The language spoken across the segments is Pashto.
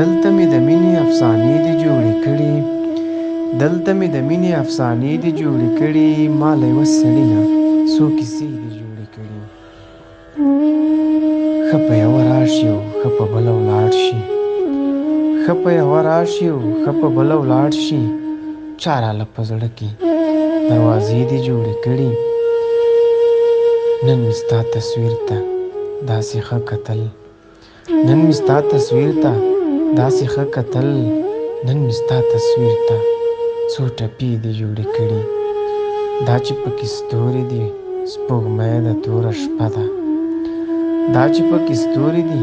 دلته مې د مینې افسانې دي جوړې کړي، دلته مې د مینې افسانې دي جوړې کړي، ما له یوه سړي نه څو کیسې دي جوړې کړي. ښه په یوه راشي او ښه په بله ولاړ شي، ښه په یوه راشي او ښه په بله ولاړ شي، چا راله په زړه کې دروازې دي جوړې کړي. نن مې ستا تصویر ته داسې ښه کتل، نن مې ستا تصویر ته داسې ښه کتل، نن مې ستا تصویر ته څو ټپې دي جوړې کړي. دا چې پکې ستوري دي سپوږمۍ د توره شپه ده، دا چې پکې ستوري دي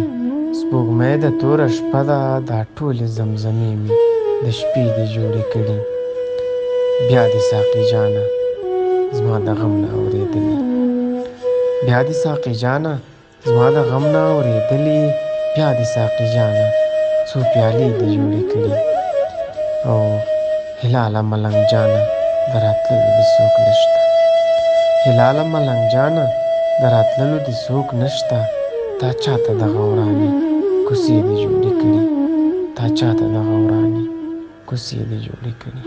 سپوږمۍ د توره شپه ده، دا ټولې زمزمې مې د شپې دي جوړې کړي. بیا دې ساقي جانه زما د غم نه اورېدلې، بیا دې ساقي جانه زما د غم نه اورېدلې، بیا دې ساقي جانه څو پیالې دي جوړې کړي. او هلاله ملنګ جانه د راتللو دې څوک نشته، هلاله ملنګ جانه د راتللو دې څوک نشته، تا چاته دغه ورانې کوڅې دي جوړې کړي، تا چاته دغه ورانې کوڅې دي جوړې کړي.